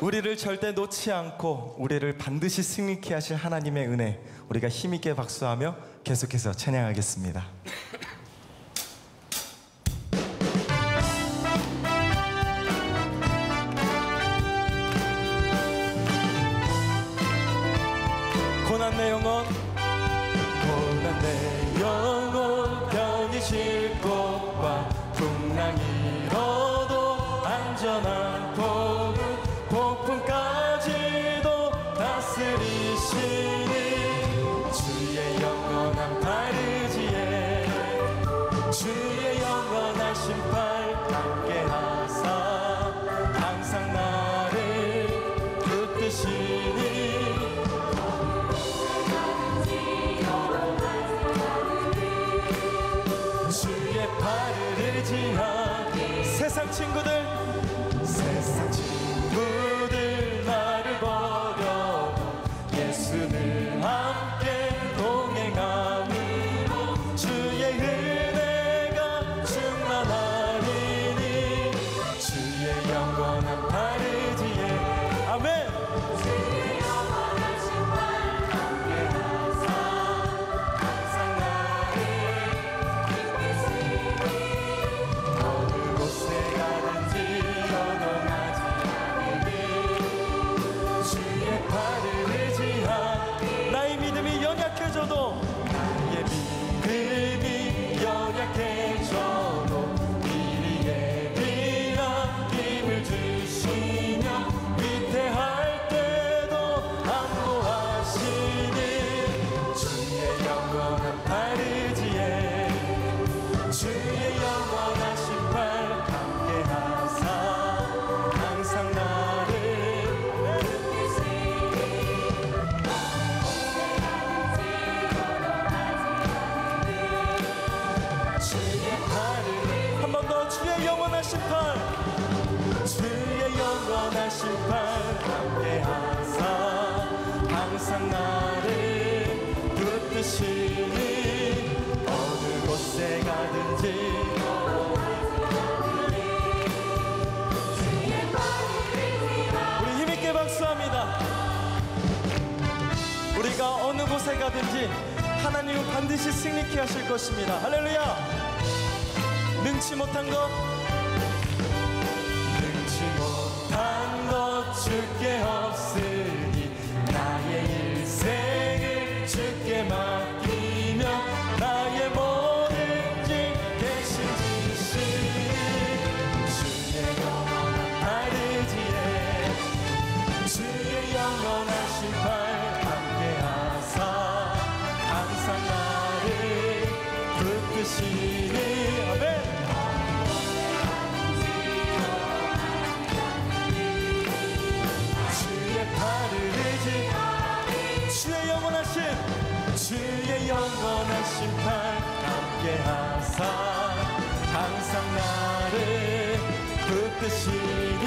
우리를 절대 놓지 않고 우리를 반드시 승리케 하실 하나님의 은혜, 우리가 힘있게 박수하며 계속해서 찬양하겠습니다. 고난 내 영혼, 고난 내 영혼, 병이 질 곳과 풍랑 잃어도 안전한 복음, 폭풍까지도 다스리시니 주의 영원한 발의지에 주의 영원한 심판 함께하사 항상 나를 붙드시니 주의 팔을 의지한 세상 친구들, 세상 친구들 나를 버려도 예수는 함께 동행하니 주의 은혜가 충만하리니 주의 영원한 팔 의지에 아멘. 주의 영원한 심판 함께하사 항상 나를 이끄시니 어느 곳에 가든지 요동하지 않으니 주의 팔을 의지한 나의 믿음이 연약해져도 나의 믿음이 연약해져도 미리 예비한 힘을 주시며 위태할 때도 안보하시니 주의 영원한 팔 의지에 주의 영원한 심판 함께하사 항상 나를 붙드시니 주의 팔을 한 번 더 주의 영원한 심판, 주의 영원한 심판 함께하사 항상 나를 붙드시니 어느 곳에 가든지 우리 힘있게 박수합니다. 우리가 어느 곳에 가든지 하나님은 반드시 승리케 하실 것입니다. 할렐루야. 능치 못한 것, 능치 못한 것 주께 없으니 나의 일생을 주께 맡기며 나의 뭐든지 대신 지시니 주의 영원한 팔 의지에 주의 영원한 심판 함께하사 항상 나를 붙드시니 아멘. 주의 팔을 의지 주의 영원하신 주의 영원한 심판 함께하사 항상 나를 붙드시니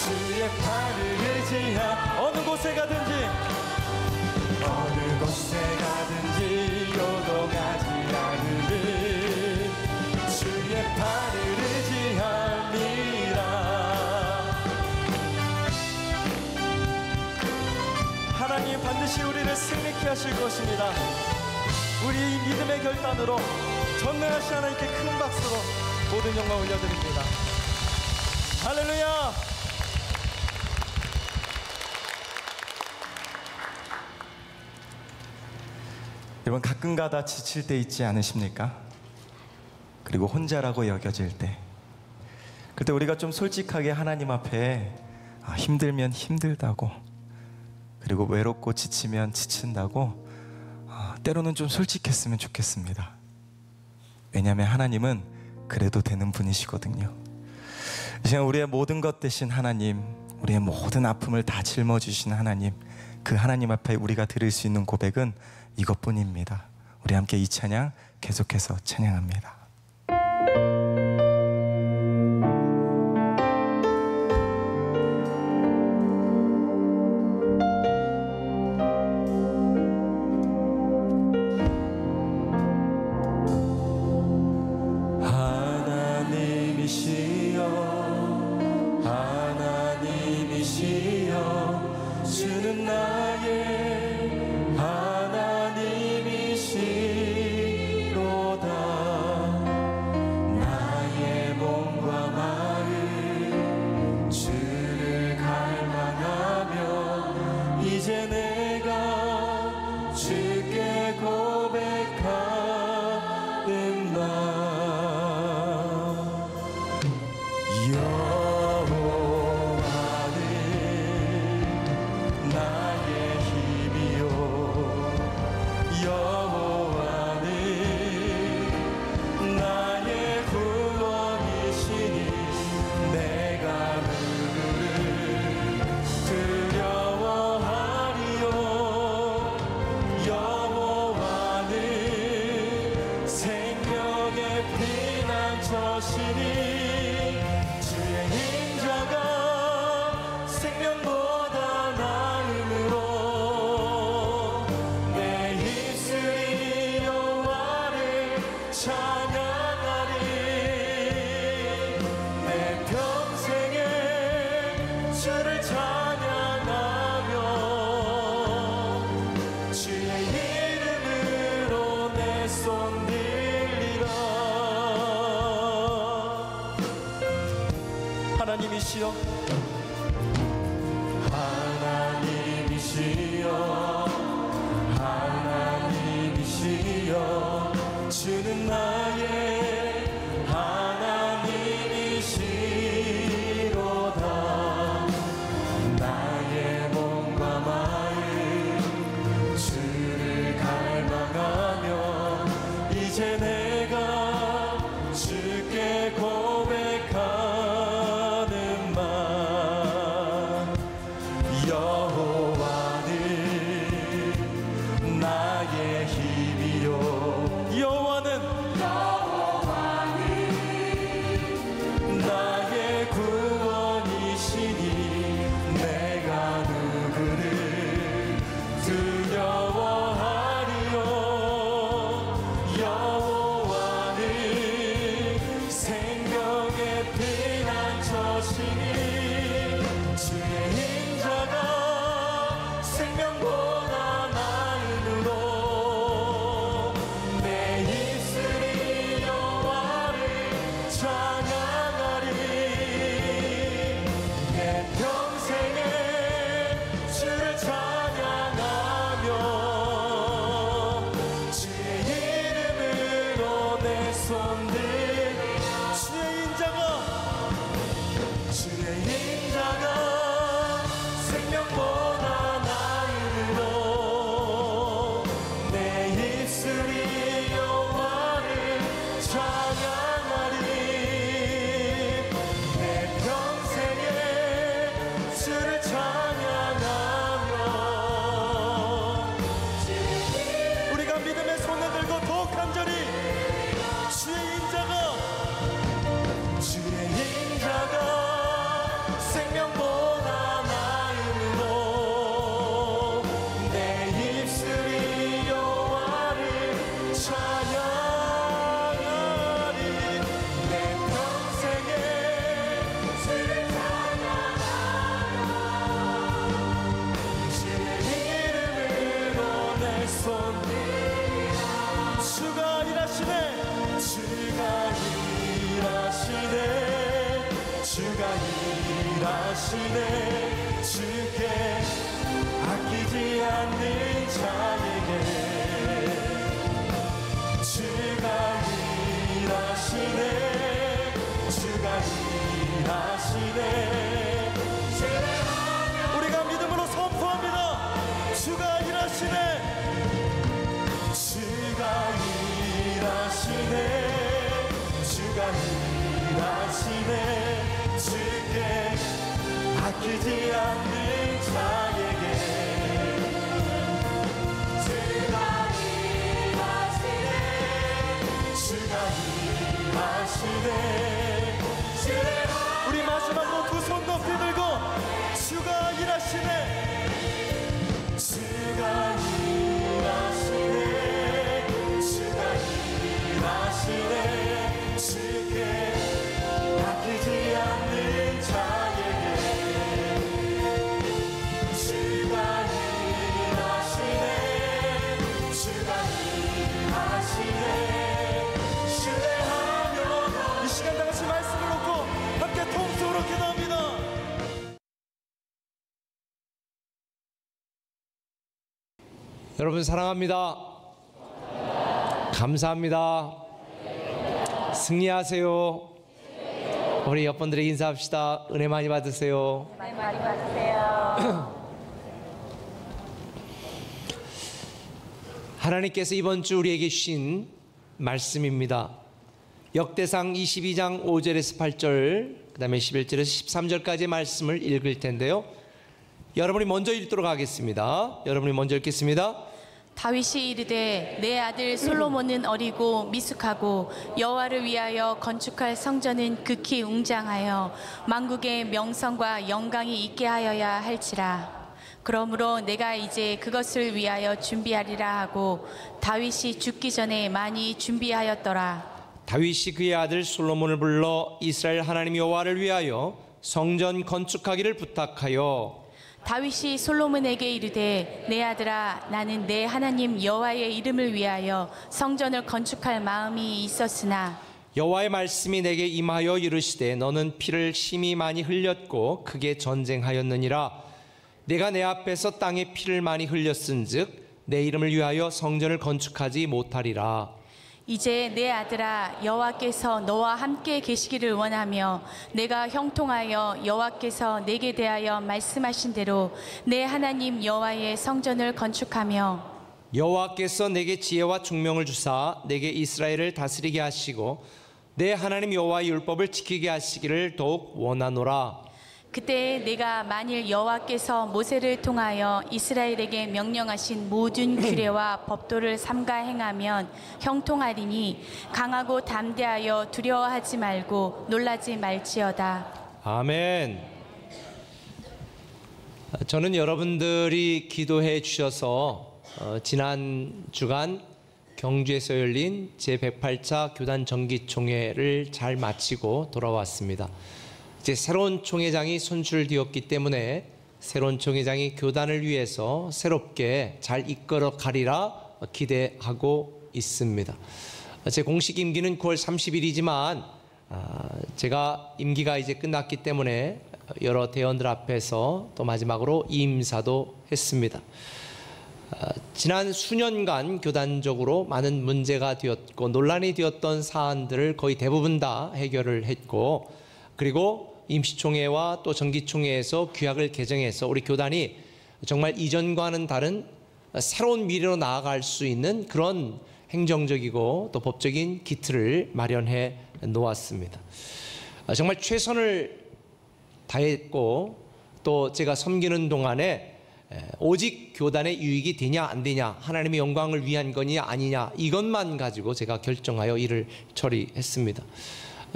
주의 팔을 의지한 어느 곳에 가든지 어느 곳에 가든지 요동하지 않으니 주의 팔을 의지함이라. 하나님 반드시 우리를 승리케 하실 것입니다. 우리 믿음의 결단으로 전능하신 하나님께 큰 박수로 모든 영광 올려드립니다. 할렐루야. 여러분 가끔가다 지칠 때 있지 않으십니까? 그리고 혼자라고 여겨질 때, 그때 우리가 좀 솔직하게 하나님 앞에 힘들면 힘들다고, 그리고 외롭고 지치면 지친다고 때로는 좀 솔직했으면 좋겠습니다. 왜냐하면 하나님은 그래도 되는 분이시거든요. 이 시간 우리의 모든 것 되신 하나님, 우리의 모든 아픔을 다 짊어주신 하나님, 그 하나님 앞에 우리가 드릴 수 있는 고백은 이것뿐입니다. 우리 함께 이 찬양 계속해서 찬양합니다. 하나님이시여, 하나님이시여, 주는 나의 하나님이시로다. 나의 몸과 마음 주를 갈망하며 이제 내가 주께 고백하는 말, 여호와는 나의 힘이요, 여호와는 나의 구원이시니 내가 누구를 두려워하리요. 여호와는 생명의 피난처시니 주의 인자가 생명보다 나음으로 내 입술이 여호와를 찬양하리. 내 평생에 주를 찬양하며 주의 이름으로 내 손들, 주의 인자가 생명보다 나음으로 내 입술이 여호와를 찬양하리. 내 평생에 주를 찬양하며 우리가 믿음의 손을 들고 더욱 간절히 주의 인자가 생명보다 나음으로 내 입술이 여호와를 찬양하리. 내 평생에 주를 찬양하며 주의 이름으로 내 손 주가 일하시네, 주가 일하시네, 주가 일하시네. 주께 아끼지 않는 자에게 주가 일하시네, 주가 일하시네. 우리가 믿음으로 선포합니다. 주가 일하시네, 주가 일하시네, 주가 일하시네. 주께 아끼지 않는 자에게 주가 일하시네, 주가 일하시네. 우리 마지막으로 두 손 높이 들고 주가 일하시네, 주가 일하시네, 주가 일하시네. 주께 아끼지 않는 자에게 주가 일하시네, 주가 일하시네. 신뢰하며 이 시간 다같이 말씀을 놓고 함께 통성으로 기도합니다. 여러분 사랑합니다. 감사합니다. 승리하세요. 우리 옆분들에게 인사합시다. 은혜 많이 받으세요. 은혜 많이 받으세요. 하나님께서 이번 주 우리에게 주신 말씀입니다. 역대상 22장 5절에서 8절, 그 다음에 11절에서 13절까지의 말씀을 읽을 텐데요. 여러분이 먼저 읽도록 하겠습니다. 여러분이 먼저 읽겠습니다. 다윗이 이르되 내 아들 솔로몬은 어리고 미숙하고 여호와를 위하여 건축할 성전은 극히 웅장하여 만국의 명성과 영광이 있게 하여야 할지라. 그러므로 내가 이제 그것을 위하여 준비하리라 하고 다윗이 죽기 전에 많이 준비하였더라. 다윗이 그의 아들 솔로몬을 불러 이스라엘 하나님 여호와를 위하여 성전 건축하기를 부탁하여 다윗이 솔로몬에게 이르되 내 아들아 나는 내 하나님 여호와의 이름을 위하여 성전을 건축할 마음이 있었으나 여호와의 말씀이 내게 임하여 이르시되 너는 피를 심히 많이 흘렸고 크게 전쟁하였느니라. 내가 내 앞에서 땅에 피를 많이 흘렸은즉 내 이름을 위하여 성전을 건축하지 못하리라. 이제 내 아들아, 여호와께서 너와 함께 계시기를 원하며 내가 형통하여 여호와께서 내게 대하여 말씀하신 대로 내 하나님 여호와의 성전을 건축하며 여호와께서 내게 지혜와 총명을 주사 내게 이스라엘을 다스리게 하시고 내 하나님 여호와의 율법을 지키게 하시기를 더욱 원하노라. 그때 내가 만일 여호와께서 모세를 통하여 이스라엘에게 명령하신 모든 규례와 법도를 삼가 행하면 형통하리니 강하고 담대하여 두려워하지 말고 놀라지 말지어다. 아멘. 저는 여러분들이 기도해 주셔서 지난 주간 경주에서 열린 제108차 교단 정기총회를 잘 마치고 돌아왔습니다. 이제 새로운 총회장이 선출되었기 때문에 새로운 총회장이 교단을 위해서 새롭게 잘 이끌어 가리라 기대하고 있습니다. 제 공식 임기는 9월 30일이지만 제가 임기가 이제 끝났기 때문에 여러 대원들 앞에서 또 마지막으로 임사도 했습니다. 지난 수년간 교단적으로 많은 문제가 되었고 논란이 되었던 사안들을 거의 대부분 다 해결을 했고, 그리고 임시총회와 또 정기총회에서 규약을 개정해서 우리 교단이 정말 이전과는 다른 새로운 미래로 나아갈 수 있는 그런 행정적이고 또 법적인 기틀을 마련해 놓았습니다. 정말 최선을 다했고 또 제가 섬기는 동안에 오직 교단의 유익이 되냐 안 되냐, 하나님의 영광을 위한 거냐 아니냐, 이것만 가지고 제가 결정하여 일을 처리했습니다.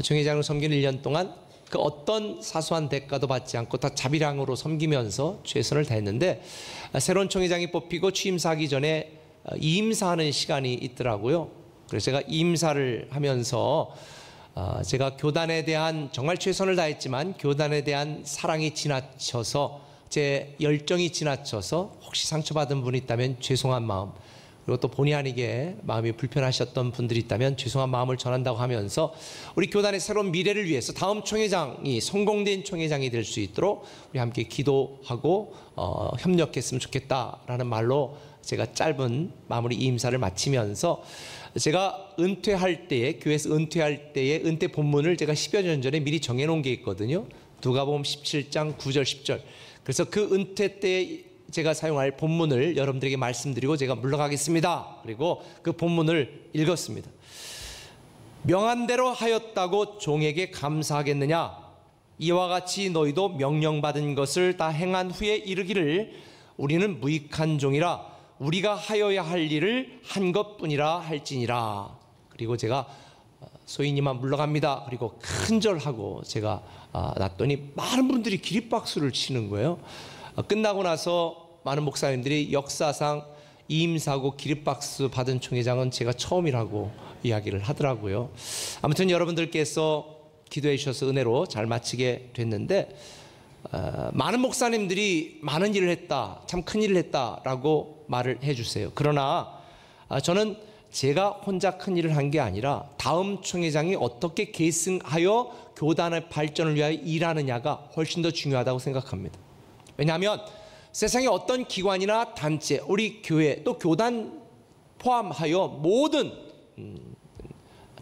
총회장으로 섬기는 1년 동안 그 어떤 사소한 대가도 받지 않고 다 자비량으로 섬기면서 최선을 다했는데, 새로운 총회장이 뽑히고 취임사하기 전에 이임사하는 시간이 있더라고요. 그래서 제가 이임사를 하면서 제가 교단에 대한 정말 최선을 다했지만 교단에 대한 사랑이 지나쳐서, 제 열정이 지나쳐서 혹시 상처받은 분이 있다면 죄송한 마음, 그리고 또 본의 아니게 마음이 불편하셨던 분들이 있다면 죄송한 마음을 전한다고 하면서 우리 교단의 새로운 미래를 위해서 다음 총회장이 성공된 총회장이 될 수 있도록 우리 함께 기도하고 협력했으면 좋겠다라는 말로 제가 짧은 마무리 이임사를 마치면서, 제가 은퇴할 때에, 교회에서 은퇴할 때에 은퇴 본문을 제가 10여 년 전에 미리 정해놓은 게 있거든요. 누가복음 17장 9절 10절. 그래서 그 은퇴 때 제가 사용할 본문을 여러분들에게 말씀드리고 제가 물러가겠습니다. 그리고 그 본문을 읽었습니다. 명한 대로 하였다고 종에게 감사하겠느냐? 이와 같이 너희도 명령받은 것을 다 행한 후에 이르기를 우리는 무익한 종이라 우리가 하여야 할 일을 한 것뿐이라 할지니라. 그리고 제가 소인이만 물러갑니다. 그리고 큰절하고 제가 놨더니 많은 분들이 기립박수를 치는 거예요. 끝나고 나서 많은 목사님들이 역사상 이임사고 기립박수 받은 총회장은 제가 처음이라고 이야기를 하더라고요. 아무튼 여러분들께서 기도해 주셔서 은혜로 잘 마치게 됐는데, 많은 목사님들이 많은 일을 했다, 참 큰 일을 했다라고 말을 해주세요. 그러나 저는 제가 혼자 큰 일을 한 게 아니라 다음 총회장이 어떻게 계승하여 교단의 발전을 위하여 일하느냐가 훨씬 더 중요하다고 생각합니다. 왜냐하면 세상의 어떤 기관이나 단체, 우리 교회 또 교단 포함하여 모든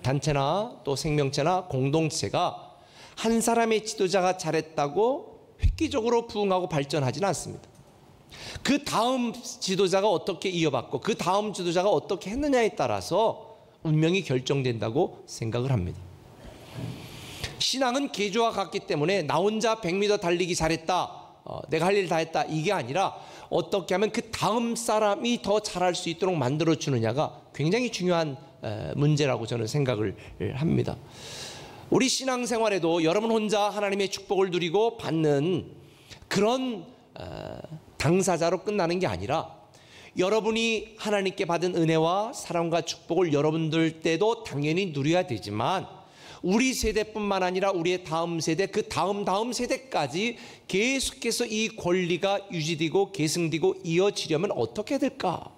단체나 또 생명체나 공동체가 한 사람의 지도자가 잘했다고 획기적으로 부흥하고 발전하지는 않습니다. 그 다음 지도자가 어떻게 이어받고 그 다음 지도자가 어떻게 했느냐에 따라서 운명이 결정된다고 생각을 합니다. 신앙은 계조와 같기 때문에 나 혼자 100m 달리기 잘했다, 내가 할 일 다 했다, 이게 아니라 어떻게 하면 그 다음 사람이 더 잘할 수 있도록 만들어주느냐가 굉장히 중요한 문제라고 저는 생각을 합니다. 우리 신앙생활에도 여러분 혼자 하나님의 축복을 누리고 받는 그런 당사자로 끝나는 게 아니라, 여러분이 하나님께 받은 은혜와 사랑과 축복을 여러분들 때도 당연히 누려야 되지만 우리 세대뿐만 아니라 우리의 다음 세대, 그 다음 세대까지 계속해서 이 권리가 유지되고 계승되고 이어지려면 어떻게 해야 될까?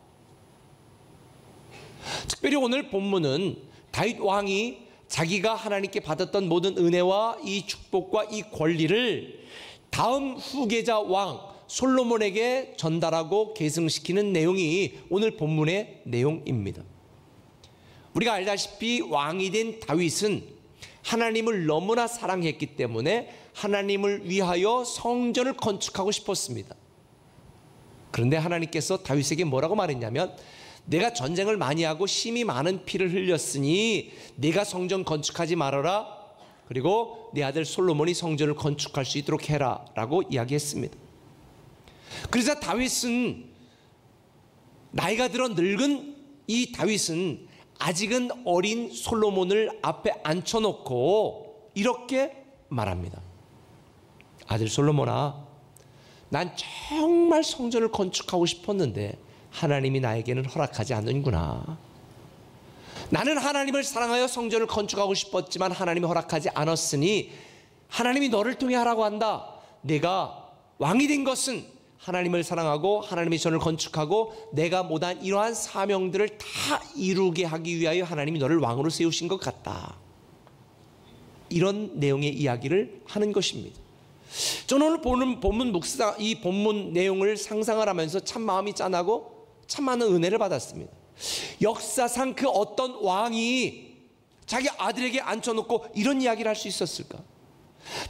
특별히 오늘 본문은 다윗 왕이 자기가 하나님께 받았던 모든 은혜와 이 축복과 이 권리를 다음 후계자 왕 솔로몬에게 전달하고 계승시키는 내용이 오늘 본문의 내용입니다. 우리가 알다시피 왕이 된 다윗은 하나님을 너무나 사랑했기 때문에 하나님을 위하여 성전을 건축하고 싶었습니다. 그런데 하나님께서 다윗에게 뭐라고 말했냐면, 내가 전쟁을 많이 하고 심히 많은 피를 흘렸으니 네가 성전 건축하지 말아라. 그리고 네 아들 솔로몬이 성전을 건축할 수 있도록 해라 라고 이야기했습니다. 그래서 다윗은, 나이가 들어 늙은 이 다윗은 아직은 어린 솔로몬을 앞에 앉혀놓고 이렇게 말합니다. 아들 솔로몬아, 난 정말 성전을 건축하고 싶었는데 하나님이 나에게는 허락하지 않는구나. 나는 하나님을 사랑하여 성전을 건축하고 싶었지만 하나님이 허락하지 않았으니 하나님이 너를 통해 하라고 한다. 내가 왕이 된 것은 하나님을 사랑하고 하나님의 전을 건축하고 내가 못한 이러한 사명들을 다 이루게 하기 위하여 하나님이 너를 왕으로 세우신 것 같다. 이런 내용의 이야기를 하는 것입니다. 저는 오늘 보는 본문 묵상, 이 본문 내용을 상상을 하면서 참 마음이 짠하고 참 많은 은혜를 받았습니다. 역사상 그 어떤 왕이 자기 아들에게 앉혀놓고 이런 이야기를 할 수 있었을까?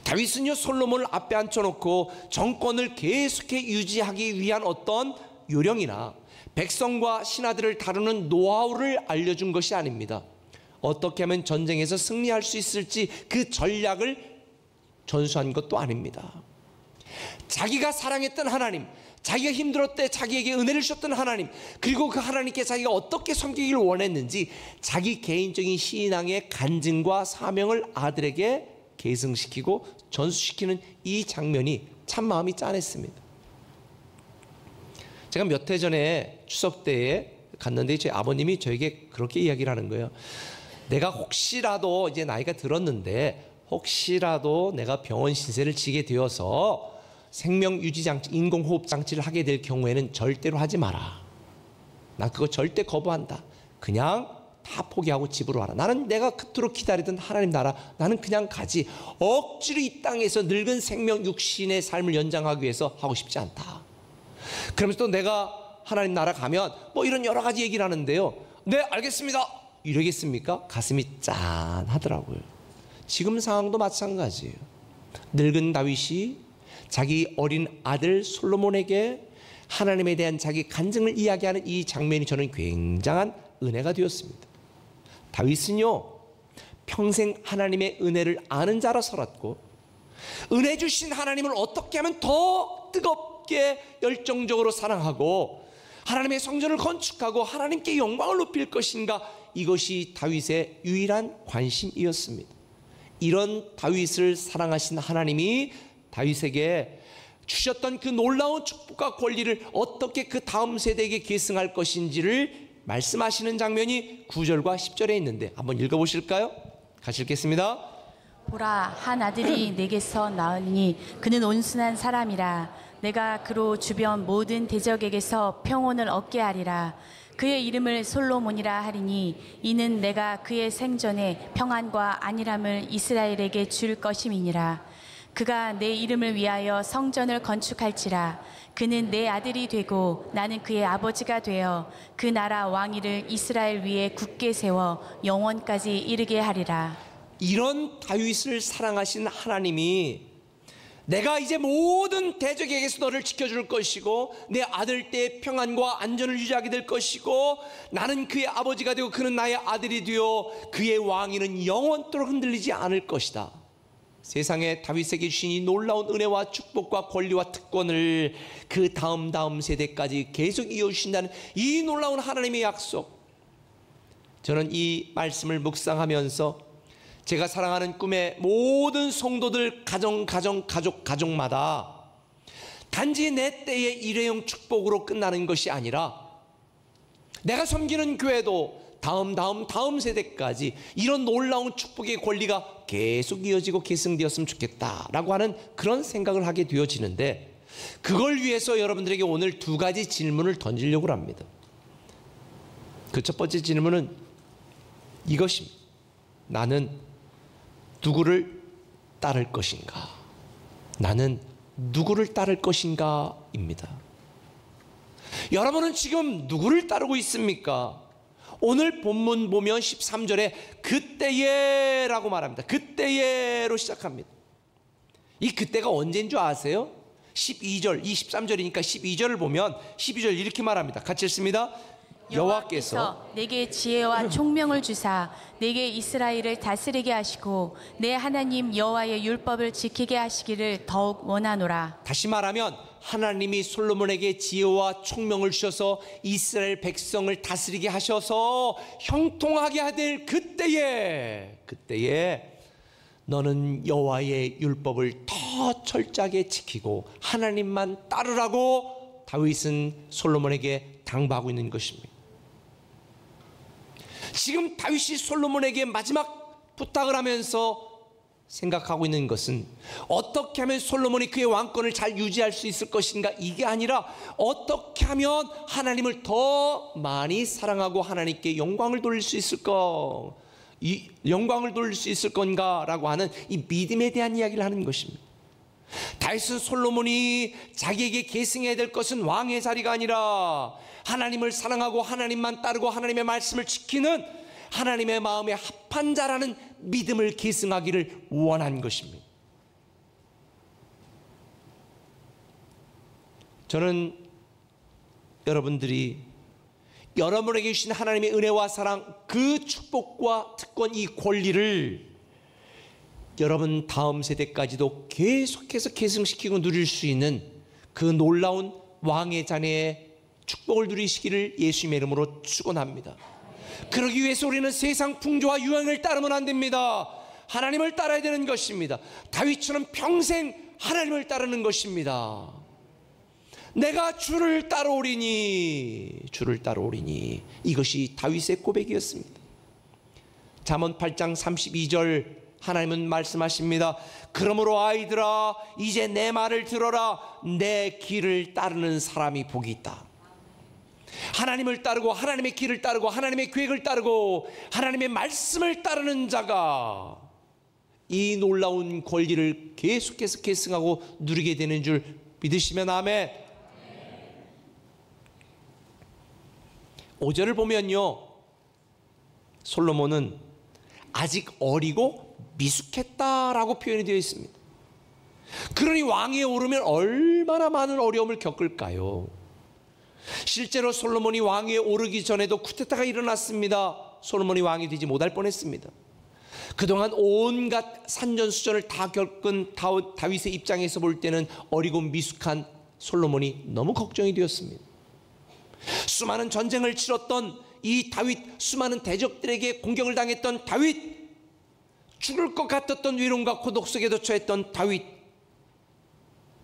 다윗은요, 솔로몬을 앞에 앉혀놓고 정권을 계속해 유지하기 위한 어떤 요령이나 백성과 신하들을 다루는 노하우를 알려준 것이 아닙니다. 어떻게 하면 전쟁에서 승리할 수 있을지 그 전략을 전수한 것도 아닙니다. 자기가 사랑했던 하나님, 자기가 힘들었을 때 자기에게 은혜를 주셨던 하나님, 그리고 그 하나님께 자기가 어떻게 섬기기를 원했는지 자기 개인적인 신앙의 간증과 사명을 아들에게 계승시키고 전수시키는 이 장면이 참 마음이 짠했습니다. 제가 몇 해 전에 추석 때에 갔는데 제 아버님이 저에게 그렇게 이야기를 하는 거예요. 내가 혹시라도 이제 나이가 들었는데 혹시라도 내가 병원 신세를 지게 되어서 생명유지장치, 인공호흡장치를 하게 될 경우에는 절대로 하지 마라. 나 그거 절대 거부한다. 그냥 다 포기하고 집으로 와라. 나는 내가 그토록 기다리던 하나님 나라, 나는 그냥 가지. 억지로 이 땅에서 늙은 생명 육신의 삶을 연장하기 위해서 하고 싶지 않다. 그러면서 또 내가 하나님 나라 가면 뭐 이런 여러 가지 얘기를 하는데요. 네, 알겠습니다. 이러겠습니까? 가슴이 짠하더라고요. 지금 상황도 마찬가지예요. 늙은 다윗이 자기 어린 아들 솔로몬에게 하나님에 대한 자기 간증을 이야기하는 이 장면이 저는 굉장한 은혜가 되었습니다. 다윗은요, 평생 하나님의 은혜를 아는 자라 살았고 은혜 주신 하나님을 어떻게 하면 더 뜨겁게 열정적으로 사랑하고 하나님의 성전을 건축하고 하나님께 영광을 높일 것인가, 이것이 다윗의 유일한 관심이었습니다. 이런 다윗을 사랑하신 하나님이 다윗에게 주셨던 그 놀라운 축복과 권리를 어떻게 그 다음 세대에게 계승할 것인지를 말씀하시는 장면이 9절과 10절에 있는데 한번 읽어보실까요? 같이 읽겠습니다. 보라, 한 아들이 내게서 나으니 그는 온순한 사람이라. 내가 그로 주변 모든 대적에게서 평온을 얻게 하리라. 그의 이름을 솔로몬이라 하리니 이는 내가 그의 생전에 평안과 안일함을 이스라엘에게 줄 것임이니라. 그가 내 이름을 위하여 성전을 건축할지라. 그는 내 아들이 되고 나는 그의 아버지가 되어 그 나라 왕위를 이스라엘 위에 굳게 세워 영원까지 이르게 하리라. 이런 다윗을 사랑하신 하나님이 내가 이제 모든 대적에게서 너를 지켜줄 것이고 내 아들 때의 평안과 안전을 유지하게 될 것이고 나는 그의 아버지가 되고 그는 나의 아들이 되어 그의 왕위는 영원토록 흔들리지 않을 것이다. 세상에 다윗에게 주신 이 놀라운 은혜와 축복과 권리와 특권을 그 다음 세대까지 계속 이어주신다는 이 놀라운 하나님의 약속, 저는 이 말씀을 묵상하면서 제가 사랑하는 꿈의 모든 성도들 가족마다 단지 내 때의 일회용 축복으로 끝나는 것이 아니라 내가 섬기는 교회도 다음 세대까지 이런 놀라운 축복의 권리가 계속 이어지고 계승되었으면 좋겠다라고 하는 그런 생각을 하게 되어지는데, 그걸 위해서 여러분들에게 오늘 두 가지 질문을 던지려고 합니다. 그 첫 번째 질문은 이것입니다. 나는 누구를 따를 것인가? 나는 누구를 따를 것인가? 입니다. 여러분은 지금 누구를 따르고 있습니까? 오늘 본문 보면 13절에 그때에 라고 말합니다. 그때에로 시작합니다. 이 그때가 언제인 줄 아세요? 12절, 23절이니까 12절을 보면 12절 이렇게 말합니다. 같이 읽습니다. 여호와께서 내게 지혜와 총명을 주사 내게 이스라엘을 다스리게 하시고 내 하나님 여호와의 율법을 지키게 하시기를 더욱 원하노라. 다시 말하면 하나님이 솔로몬에게 지혜와 총명을 주셔서 이스라엘 백성을 다스리게 하셔서 형통하게 하될 그때에 너는 여호와의 율법을 더 철저하게 지키고 하나님만 따르라고 다윗은 솔로몬에게 당부하고 있는 것입니다. 지금 다윗이 솔로몬에게 마지막 부탁을 하면서 생각하고 있는 것은 어떻게 하면 솔로몬이 그의 왕권을 잘 유지할 수 있을 것인가, 이게 아니라 어떻게 하면 하나님을 더 많이 사랑하고 하나님께 영광을 돌릴 수 있을까, 이 영광을 돌릴 수 있을 건가라고 하는 이 믿음에 대한 이야기를 하는 것입니다. 다윗은 솔로몬이 자기에게 계승해야 될 것은 왕의 자리가 아니라 하나님을 사랑하고 하나님만 따르고 하나님의 말씀을 지키는 하나님의 마음에 합한 자라는 믿음을 계승하기를 원한 것입니다. 저는 여러분들이 여러분에게 주신 하나님의 은혜와 사랑, 그 축복과 특권, 이 권리를 여러분 다음 세대까지도 계속해서 계승시키고 누릴 수 있는 그 놀라운 왕의 자녀의 축복을 누리시기를 예수님의 이름으로 축원합니다. 그러기 위해서 우리는 세상 풍조와 유행을 따르면 안 됩니다. 하나님을 따라야 되는 것입니다. 다윗처럼 평생 하나님을 따르는 것입니다. 내가 주를 따라오리니 이것이 다윗의 고백이었습니다. 잠언 8장 32절 하나님은 말씀하십니다. 그러므로 아이들아 이제 내 말을 들어라. 내 길을 따르는 사람이 복이 있다. 하나님을 따르고 하나님의 길을 따르고 하나님의 계획을 따르고 하나님의 말씀을 따르는 자가 이 놀라운 권리를 계속해서 계승하고 누리게 되는 줄 믿으시면 아멘. 5절을 보면요, 솔로몬은 아직 어리고 미숙했다라고 표현이 되어 있습니다. 그러니 왕위에 오르면 얼마나 많은 어려움을 겪을까요? 실제로 솔로몬이 왕위에 오르기 전에도 쿠데타가 일어났습니다. 솔로몬이 왕이 되지 못할 뻔했습니다. 그동안 온갖 산전수전을 다 겪은 다윗의 입장에서 볼 때는 어리고 미숙한 솔로몬이 너무 걱정이 되었습니다. 수많은 전쟁을 치렀던 이 다윗, 수많은 대적들에게 공격을 당했던 다윗, 죽을 것 같았던 외로움과 고독 속에도 처했던 다윗,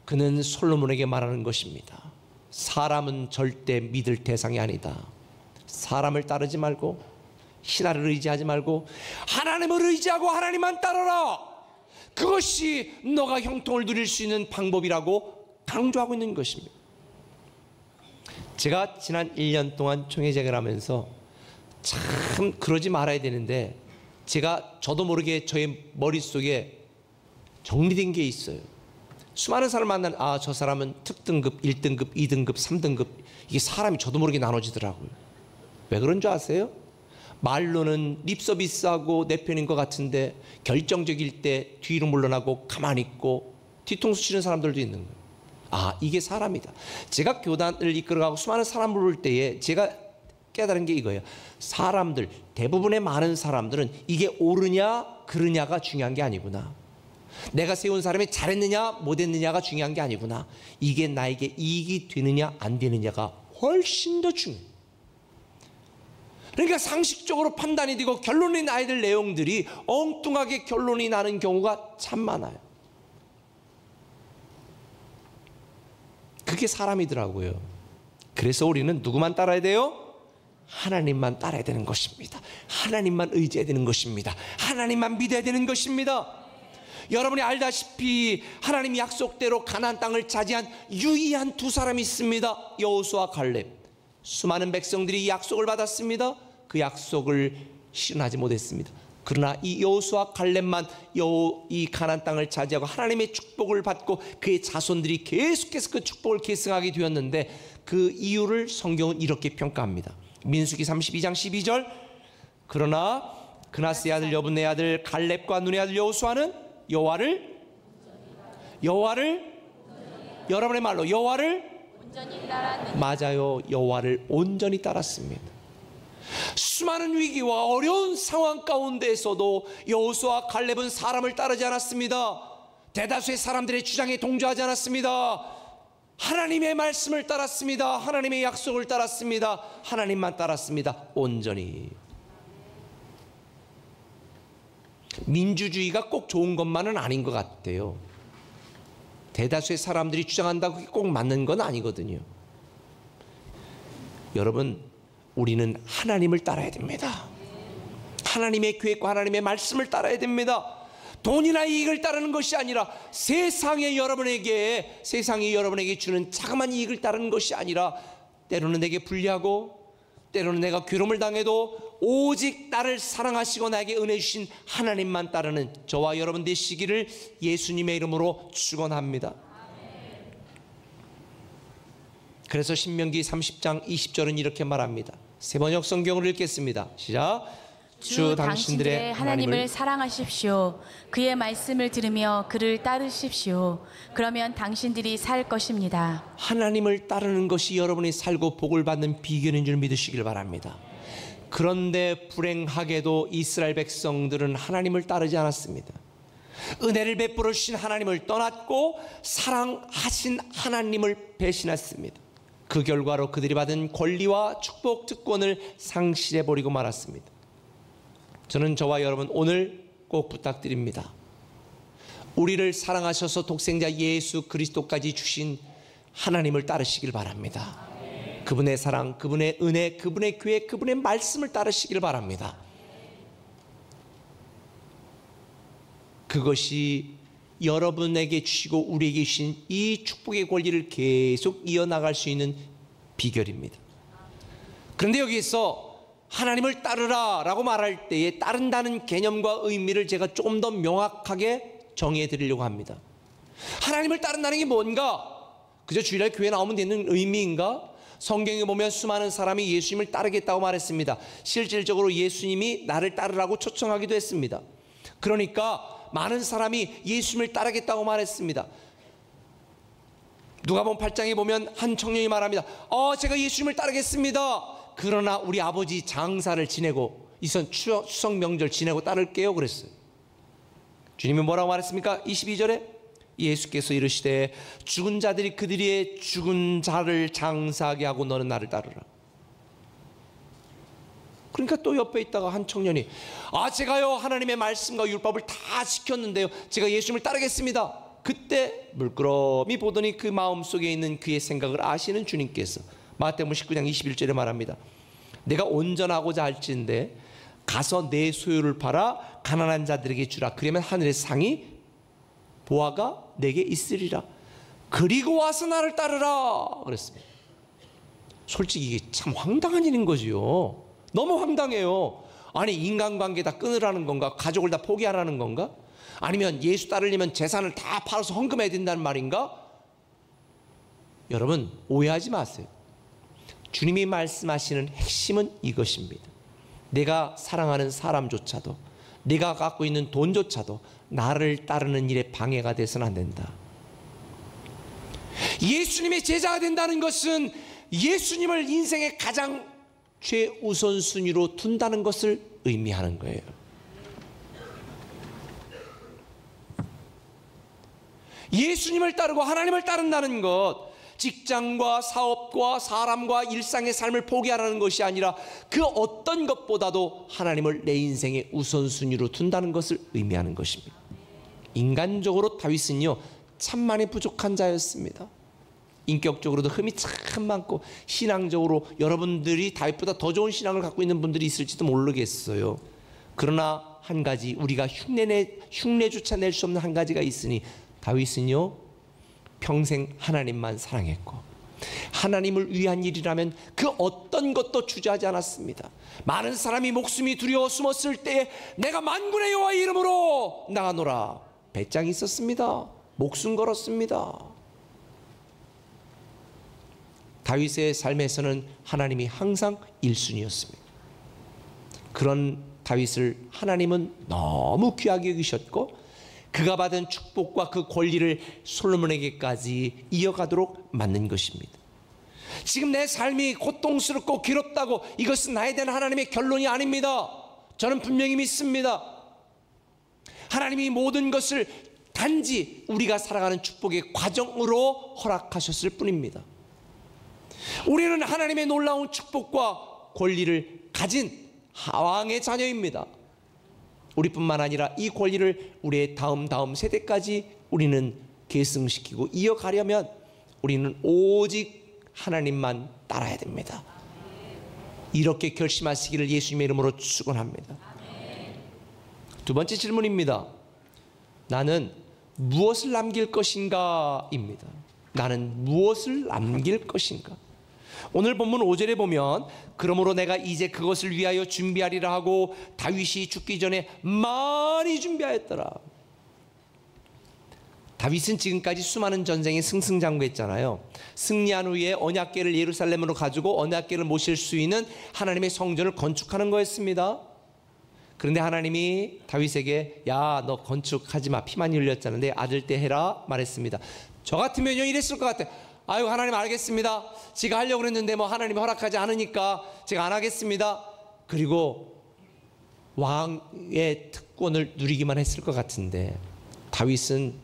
그는 솔로몬에게 말하는 것입니다. 사람은 절대 믿을 대상이 아니다. 사람을 따르지 말고 신하를 의지하지 말고 하나님을 의지하고 하나님만 따르라. 그것이 너가 형통을 누릴 수 있는 방법이라고 강조하고 있는 것입니다. 제가 지난 1년 동안 총회장을 하면서 참 그러지 말아야 되는데 저도 모르게 저의 머릿속에 정리된 게 있어요. 수많은 사람을 만나는, 저 사람은 특등급, 1등급, 2등급, 3등급, 이게 사람이 저도 모르게 나눠지더라고요. 왜 그런 줄 아세요? 말로는 립서비스하고 내 편인 것 같은데 결정적일 때 뒤로 물러나고 가만히 있고 뒤통수 치는 사람들도 있는 거예요. 이게 사람이다. 제가 교단을 이끌어가고 수많은 사람을 볼 때에 제가 깨달은 게 이거예요. 사람들, 대부분의 많은 사람들은 이게 옳으냐 그르냐가 중요한 게 아니구나. 내가 세운 사람이 잘했느냐 못했느냐가 중요한 게 아니구나. 이게 나에게 이익이 되느냐 안 되느냐가 훨씬 더 중요해요. 그러니까 상식적으로 판단이 되고 결론이 나야 될 내용들이 엉뚱하게 결론이 나는 경우가 참 많아요. 그게 사람이더라고요. 그래서 우리는 누구만 따라야 돼요? 하나님만 따라야 되는 것입니다. 하나님만 의지해야 되는 것입니다. 하나님만 믿어야 되는 것입니다. 여러분이 알다시피 하나님 약속대로 가나안 땅을 차지한 유일한 두 사람이 있습니다. 여호수아, 갈렙. 수많은 백성들이 이 약속을 받았습니다. 그 약속을 실현하지 못했습니다. 그러나 이 여호수아 갈렙만 이 가나안 땅을 차지하고 하나님의 축복을 받고 그의 자손들이 계속해서 그 축복을 계승하게 되었는데 그 이유를 성경은 이렇게 평가합니다. 민수기 32장 12절 그러나 그나스의 아들 여분의 아들 갈렙과 눈의 아들 여호수아는 여호와를 여러분의 말로 여호와를 온전히 따랐느니라. 맞아요. 여호와를 온전히 따랐습니다. 수많은 위기와 어려운 상황 가운데에서도 여호수아 갈렙은 사람을 따르지 않았습니다. 대다수의 사람들의 주장에 동조하지 않았습니다. 하나님의 말씀을 따랐습니다. 하나님의 약속을 따랐습니다. 하나님만 따랐습니다. 온전히. 민주주의가 꼭 좋은 것만은 아닌 것 같아요. 대다수의 사람들이 주장한다고 꼭 맞는 건 아니거든요. 여러분, 우리는 하나님을 따라야 됩니다. 하나님의 계획과 하나님의 말씀을 따라야 됩니다. 돈이나 이익을 따르는 것이 아니라 세상이 여러분에게 주는 자그마한 이익을 따르는 것이 아니라 때로는 내게 불리하고 때로는 내가 괴로움을 당해도 오직 나를 사랑하시고 나에게 은혜 주신 하나님만 따르는 저와 여러분 되시기를 예수님의 이름으로 축원합니다. 그래서 신명기 30장 20절은 이렇게 말합니다. 세번역 성경을 읽겠습니다. 시작. 주 당신들의 하나님을 사랑하십시오. 그의 말씀을 들으며 그를 따르십시오. 그러면 당신들이 살 것입니다. 하나님을 따르는 것이 여러분이 살고 복을 받는 비결인 줄 믿으시길 바랍니다. 그런데 불행하게도 이스라엘 백성들은 하나님을 따르지 않았습니다. 은혜를 베풀어 주신 하나님을 떠났고 사랑하신 하나님을 배신했습니다. 그 결과로 그들이 받은 권리와 축복 특권을 상실해버리고 말았습니다. 저는 저와 여러분 오늘 꼭 부탁드립니다. 우리를 사랑하셔서 독생자 예수 그리스도까지 주신 하나님을 따르시길 바랍니다. 그분의 사랑, 그분의 은혜, 그분의 계획, 그분의 말씀을 따르시길 바랍니다. 그것이 여러분에게 주시고 우리에게 주신 이 축복의 권리를 계속 이어나갈 수 있는 비결입니다. 그런데 여기서 하나님을 따르라 라고 말할 때에 따른다는 개념과 의미를 제가 조금 더 명확하게 정의해 드리려고 합니다. 하나님을 따른다는 게 뭔가? 그저 주일날 교회 나오면 되는 의미인가? 성경에 보면 수많은 사람이 예수님을 따르겠다고 말했습니다. 실질적으로 예수님이 나를 따르라고 초청하기도 했습니다. 그러니까 많은 사람이 예수님을 따르겠다고 말했습니다. 누가복음 8장에 보면 한 청년이 말합니다. 제가 예수님을 따르겠습니다. 그러나 우리 아버지 장사를 지내고 이선 추석 명절 지내고 따를게요 그랬어요. 주님이 뭐라고 말했습니까? 22절에 예수께서 이르시되 죽은 자들이 그들의 죽은 자를 장사하게 하고 너는 나를 따르라. 그러니까 또 옆에 있다가 한 청년이 제가요 하나님의 말씀과 율법을 다 지켰는데요 제가 예수님을 따르겠습니다. 그때 물끄러미 보더니 그 마음속에 있는 그의 생각을 아시는 주님께서 마태복음 19장 21절에 말합니다. 내가 온전하고자 할진대 가서 내 소유를 팔아 가난한 자들에게 주라. 그러면 하늘의 상이 보화가 내게 있으리라. 그리고 와서 나를 따르라 그랬습니다. 솔직히 이게 참 황당한 일인 거지요. 너무 황당해요. 아니 인간관계 다 끊으라는 건가? 가족을 다 포기하라는 건가? 아니면 예수 따르려면 재산을 다 팔아서 헌금해야 된다는 말인가? 여러분 오해하지 마세요. 주님이 말씀하시는 핵심은 이것입니다. 내가 사랑하는 사람조차도 내가 갖고 있는 돈조차도 나를 따르는 일에 방해가 돼서는 안 된다. 예수님의 제자가 된다는 것은 예수님을 인생의 가장 최우선순위로 둔다는 것을 의미하는 거예요. 예수님을 따르고 하나님을 따른다는 것, 직장과 사업과 사람과 일상의 삶을 포기하라는 것이 아니라 그 어떤 것보다도 하나님을 내 인생의 우선순위로 둔다는 것을 의미하는 것입니다. 인간적으로 다윗은요 천만이 부족한 자였습니다. 인격적으로도 흠이 참 많고 신앙적으로 여러분들이 다윗보다 더 좋은 신앙을 갖고 있는 분들이 있을지도 모르겠어요. 그러나 한 가지 우리가 흉내조차 낼 수 없는 한 가지가 있으니 다윗은요 평생 하나님만 사랑했고 하나님을 위한 일이라면 그 어떤 것도 주저하지 않았습니다. 많은 사람이 목숨이 두려워 숨었을 때에 내가 만군의 여호와의 이름으로 나가노라. 배짱이 있었습니다. 목숨 걸었습니다. 다윗의 삶에서는 하나님이 항상 1순위였습니다. 그런 다윗을 하나님은 너무 귀하게 여기셨고 그가 받은 축복과 그 권리를 솔로몬에게까지 이어가도록 만든 것입니다. 지금 내 삶이 고통스럽고 괴롭다고 이것은 나에 대한 하나님의 결론이 아닙니다. 저는 분명히 믿습니다. 하나님이 모든 것을 단지 우리가 살아가는 축복의 과정으로 허락하셨을 뿐입니다. 우리는 하나님의 놀라운 축복과 권리를 가진 왕의 자녀입니다. 우리뿐만 아니라 이 권리를 우리의 다음 세대까지 우리는 계승시키고 이어가려면 우리는 오직 하나님만 따라야 됩니다. 이렇게 결심하시기를 예수님의 이름으로 축원합니다. 두 번째 질문입니다. 나는 무엇을 남길 것인가? 입니다. 나는 무엇을 남길 것인가? 오늘 본문 5절에 보면 그러므로 내가 이제 그것을 위하여 준비하리라 하고 다윗이 죽기 전에 많이 준비하였더라. 다윗은 지금까지 수많은 전쟁에 승승장구했잖아요. 승리한 후에 언약궤를 예루살렘으로 가지고 언약궤를 모실 수 있는 하나님의 성전을 건축하는 거였습니다. 그런데 하나님이 다윗에게 야, 너 건축하지 마. 피만 흘렸잖아. 내 아들 때 해라 말했습니다. 저 같으면요 이랬을 것 같아요. 아유, 하나님 알겠습니다. 제가 하려고 그랬는데 뭐 하나님이 허락하지 않으니까 제가 안 하겠습니다. 그리고 왕의 특권을 누리기만 했을 것 같은데 다윗은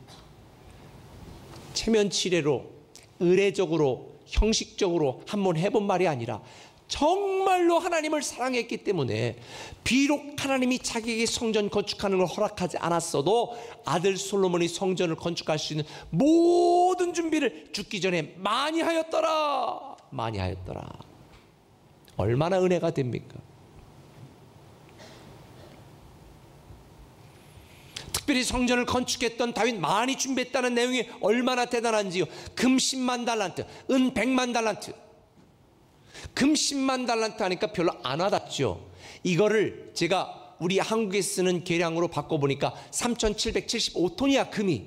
체면치레로 의례적으로 형식적으로 한번 해본 말이 아니라 정말로 하나님을 사랑했기 때문에 비록 하나님이 자기에게 성전 건축하는 걸 허락하지 않았어도 아들 솔로몬이 성전을 건축할 수 있는 모든 준비를 죽기 전에 많이 하였더라. 많이 하였더라. 얼마나 은혜가 됩니까? 특별히 성전을 건축했던 다윗 많이 준비했다는 내용이 얼마나 대단한지요. 금 10만 달란트, 은 100만 달란트. 금 10만 달란트 하니까 별로 안 와닿죠. 이거를 제가 우리 한국에 쓰는 계량으로 바꿔보니까 3,775톤이야 금이.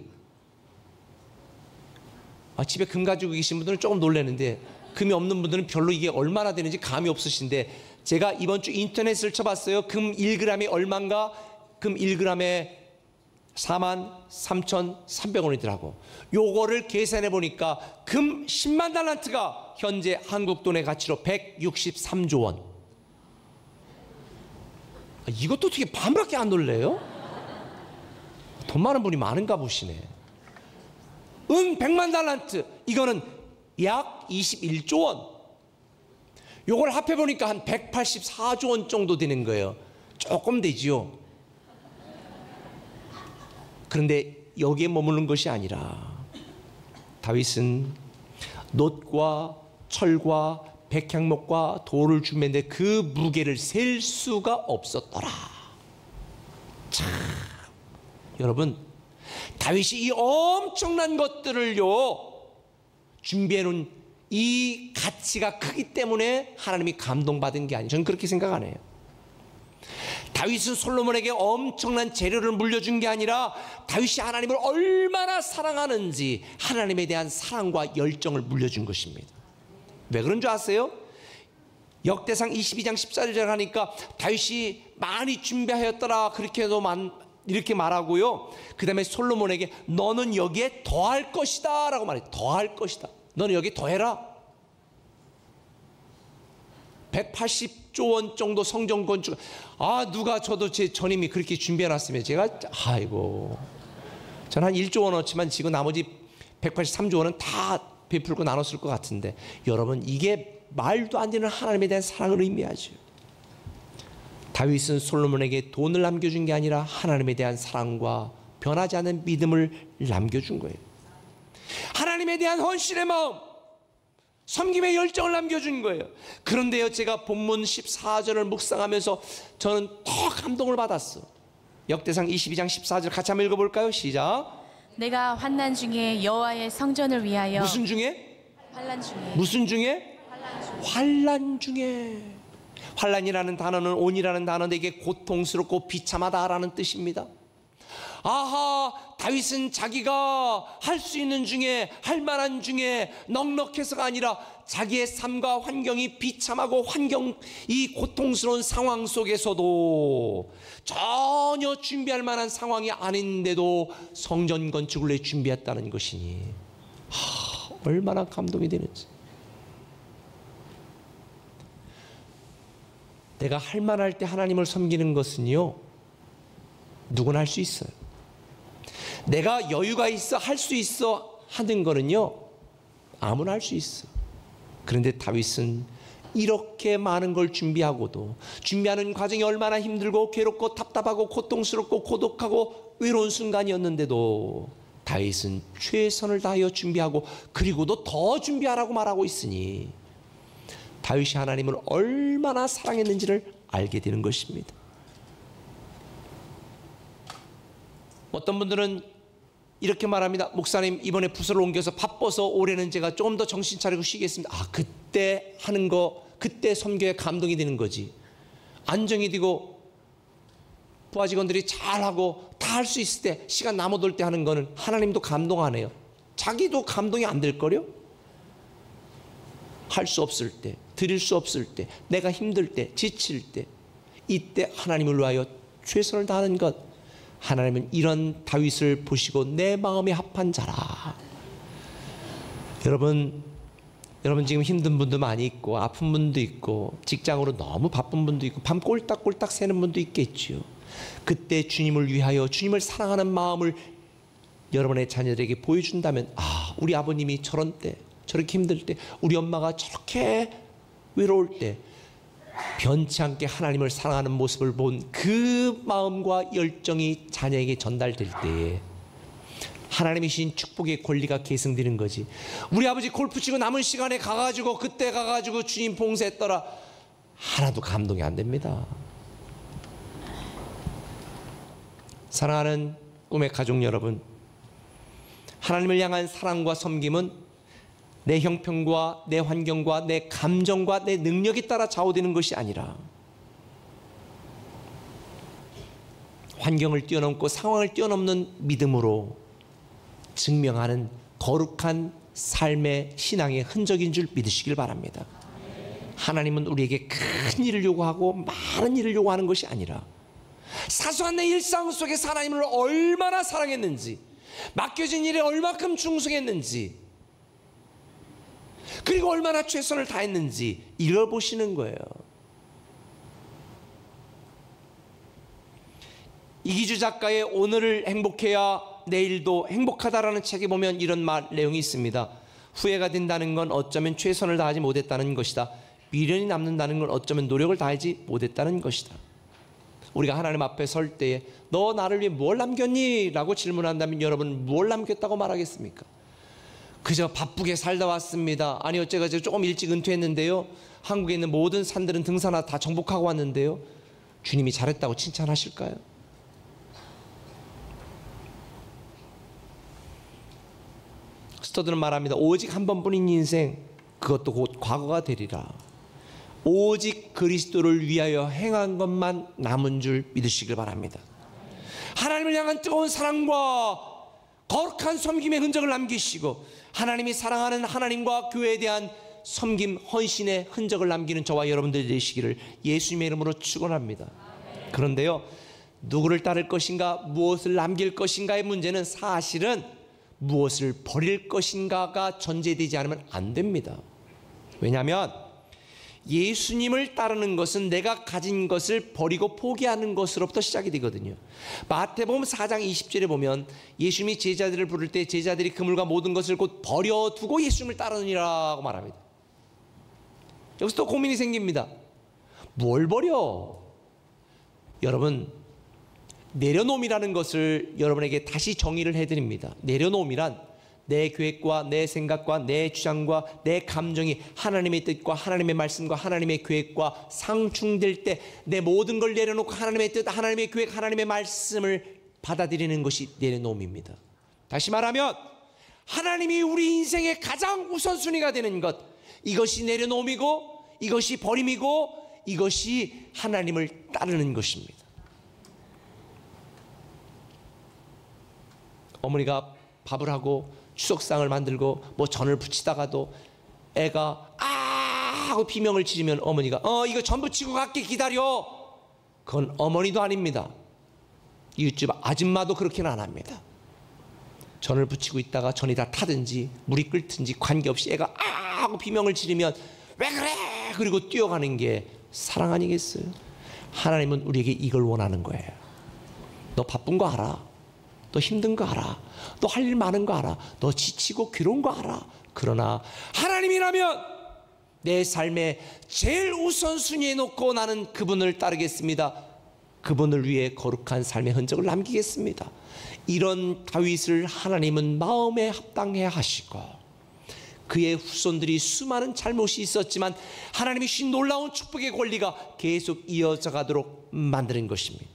집에 금 가지고 계신 분들은 조금 놀라는데 금이 없는 분들은 별로 이게 얼마나 되는지 감이 없으신데 제가 이번 주 인터넷을 쳐봤어요. 금 1g이 얼마인가? 금 1g에 43,300원이더라고. 요거를 계산해 보니까 금 10만 달란트가 현재 한국 돈의 가치로 163조 원. 이것도 어떻게 반밖에 안 놀래요? 돈 많은 분이 많은가 보시네. 은 100만 달란트, 이거는 약 21조 원. 요걸 합해 보니까 한 184조 원 정도 되는 거예요. 조금 되지요. 그런데 여기에 머무는 것이 아니라 다윗은 놋과 철과 백향목과 돌을 준비했는데 그 무게를 셀 수가 없었더라. 참, 여러분, 다윗이 이 엄청난 것들을요 준비해 놓은 이 가치가 크기 때문에 하나님이 감동받은 게 아니에요. 저는 그렇게 생각 안 해요. 다윗은 솔로몬에게 엄청난 재료를 물려준 게 아니라 다윗이 하나님을 얼마나 사랑하는지 하나님에 대한 사랑과 열정을 물려준 것입니다. 왜 그런 줄 아세요? 역대상 22장 14절 하니까 다윗이 많이 준비하였더라 이렇게 말하고요. 그 다음에 솔로몬에게 너는 여기에 더할 것이다 라고 말해요. 더할 것이다. 너는 여기에 더해라. 180조 원 정도 성전 건축. 누가 저도 제 전임이 그렇게 준비해놨으면 제가 아이고 전 한 1조 원어치만 지고 나머지 183조 원은 다 베풀고 나눴을 것 같은데 여러분 이게 말도 안 되는 하나님에 대한 사랑을 의미하죠. 다윗은 솔로몬에게 돈을 남겨준 게 아니라 하나님에 대한 사랑과 변하지 않는 믿음을 남겨준 거예요. 하나님에 대한 헌신의 마음, 섬김의 열정을 남겨준 거예요. 그런데요, 제가 본문 14절을 묵상하면서 저는 더 감동을 받았어. 역대상 22장 14절 같이 한번 읽어볼까요? 시작. 내가 환난 중에 여호와의 성전을 위하여 무슨 중에? 환란 중에. 무슨 중에? 환란 중에. 환란이라는 단어는 온이라는 단어인데 이게 고통스럽고 비참하다라는 뜻입니다. 아하, 다윗은 자기가 할 수 있는 중에, 할 만한 중에 넉넉해서가 아니라 자기의 삶과 환경이 비참하고 이 고통스러운 상황 속에서도 전혀 준비할 만한 상황이 아닌데도 성전 건축을 왜 준비했다는 것이니 얼마나 감동이 되는지. 내가 할 만할 때 하나님을 섬기는 것은요, 누구나 할 수 있어요. 내가 여유가 있어 할 수 있어 하는 거는요, 아무나 할 수 있어. 그런데 다윗은 이렇게 많은 걸 준비하고도 준비하는 과정이 얼마나 힘들고 괴롭고 답답하고 고통스럽고 고독하고 외로운 순간이었는데도 다윗은 최선을 다하여 준비하고 그리고도 더 준비하라고 말하고 있으니 다윗이 하나님을 얼마나 사랑했는지를 알게 되는 것입니다. 어떤 분들은 이렇게 말합니다. 목사님, 이번에 부서를 옮겨서 바빠서 올해는 제가 조금 더 정신 차리고 쉬겠습니다. 그때 하는 거, 그때 선교에 감동이 되는 거지. 안정이 되고 부하 직원들이 잘하고 다 할 수 있을 때, 시간 남아돌 때 하는 거는 하나님도 감동 안 해요. 자기도 감동이 안 될걸요? 할 수 없을 때, 드릴 수 없을 때, 내가 힘들 때, 지칠 때, 이때 하나님을 위하여 최선을 다하는 것, 하나님은 이런 다윗을 보시고 내 마음에 합한 자라. 여러분 지금 힘든 분도 많이 있고 아픈 분도 있고 직장으로 너무 바쁜 분도 있고 밤 꼴딱꼴딱 새는 분도 있겠지요. 그때 주님을 위하여 주님을 사랑하는 마음을 여러분의 자녀들에게 보여준다면, 우리 아버님이 저런 때, 저렇게 힘들 때, 우리 엄마가 저렇게 외로울 때 변치 않게 하나님을 사랑하는 모습을 본 그 마음과 열정이 자녀에게 전달될 때에 하나님이 주신 축복의 권리가 계승되는 거지. 우리 아버지 골프 치고 남은 시간에 가가지고 그때 가가지고 주님 봉사했더라, 하나도 감동이 안 됩니다. 사랑하는 꿈의 가족 여러분, 하나님을 향한 사랑과 섬김은 내 형편과 내 환경과 내 감정과 내 능력에 따라 좌우되는 것이 아니라 환경을 뛰어넘고 상황을 뛰어넘는 믿음으로 증명하는 거룩한 삶의 신앙의 흔적인 줄 믿으시길 바랍니다. 하나님은 우리에게 큰 일을 요구하고 많은 일을 요구하는 것이 아니라 사소한 내 일상 속에서 하나님을 얼마나 사랑했는지, 맡겨진 일에 얼마큼 충성했는지, 그리고 얼마나 최선을 다했는지 읽어보시는 거예요. 이기주 작가의 오늘을 행복해야 내일도 행복하다라는 책에 보면 이런 내용이 있습니다. 후회가 된다는 건 어쩌면 최선을 다하지 못했다는 것이다. 미련이 남는다는 건 어쩌면 노력을 다하지 못했다는 것이다. 우리가 하나님 앞에 설 때에 너 나를 위해 뭘 남겼니? 라고 질문한다면 여러분 뭘 남겼다고 말하겠습니까? 그저 바쁘게 살다 왔습니다. 아니요, 제가 조금 일찍 은퇴했는데요, 한국에 있는 모든 산들은 등산화 다 정복하고 왔는데요, 주님이 잘했다고 칭찬하실까요? 스토드는 말합니다. 오직 한 번뿐인 인생, 그것도 곧 과거가 되리라. 오직 그리스도를 위하여 행한 것만 남은 줄 믿으시길 바랍니다. 하나님을 향한 뜨거운 사랑과 거룩한 섬김의 흔적을 남기시고 하나님이 사랑하는 하나님과 교회에 대한 섬김, 헌신의 흔적을 남기는 저와 여러분들이 되시기를 예수님의 이름으로 축원합니다. 그런데요, 누구를 따를 것인가, 무엇을 남길 것인가의 문제는 사실은 무엇을 버릴 것인가가 전제되지 않으면 안 됩니다. 왜냐하면 예수님을 따르는 것은 내가 가진 것을 버리고 포기하는 것으로부터 시작이 되거든요. 마태복음 4장 20절에 보면 예수님이 제자들을 부를 때 제자들이 그물과 모든 것을 곧 버려두고 예수님을 따르니라고 말합니다. 여기서 또 고민이 생깁니다. 뭘 버려? 여러분, 내려놓음이라는 것을 여러분에게 다시 정의를 해드립니다. 내려놓음이란 내 계획과 내 생각과 내 주장과 내 감정이 하나님의 뜻과 하나님의 말씀과 하나님의 계획과 상충될 때 내 모든 걸 내려놓고 하나님의 뜻, 하나님의 계획, 하나님의 말씀을 받아들이는 것이 내려놓음입니다. 다시 말하면 하나님이 우리 인생의 가장 우선순위가 되는 것, 이것이 내려놓음이고 이것이 버림이고 이것이 하나님을 따르는 것입니다. 어머니가 밥을 하고 추석상을 만들고 뭐 전을 부치다가도 애가 하고 비명을 지르면 어머니가 이거 전 부치고 갈게 기다려. 그건 어머니도 아닙니다. 이웃집 아줌마도 그렇게는 안 합니다. 전을 부치고 있다가 전이 다 타든지 물이 끓든지 관계없이 애가 하고 비명을 지르면 왜 그래? 그리고 뛰어가는 게 사랑 아니겠어요? 하나님은 우리에게 이걸 원하는 거예요. 너 바쁜 거 알아. 너 힘든 거 알아. 너 할 일 많은 거 알아. 너 지치고 괴로운 거 알아. 그러나 하나님이라면 내 삶의 제일 우선순위에 놓고 나는 그분을 따르겠습니다. 그분을 위해 거룩한 삶의 흔적을 남기겠습니다. 이런 다윗을 하나님은 마음에 합당해 하시고 그의 후손들이 수많은 잘못이 있었지만 하나님이 주신 놀라운 축복의 권리가 계속 이어져 가도록 만드는 것입니다.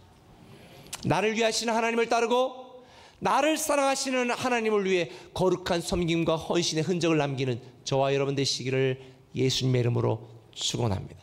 나를 위하시는 하나님을 따르고 나를 사랑하시는 하나님을 위해 거룩한 섬김과 헌신의 흔적을 남기는 저와 여러분 되시기를 예수님의 이름으로 축원합니다.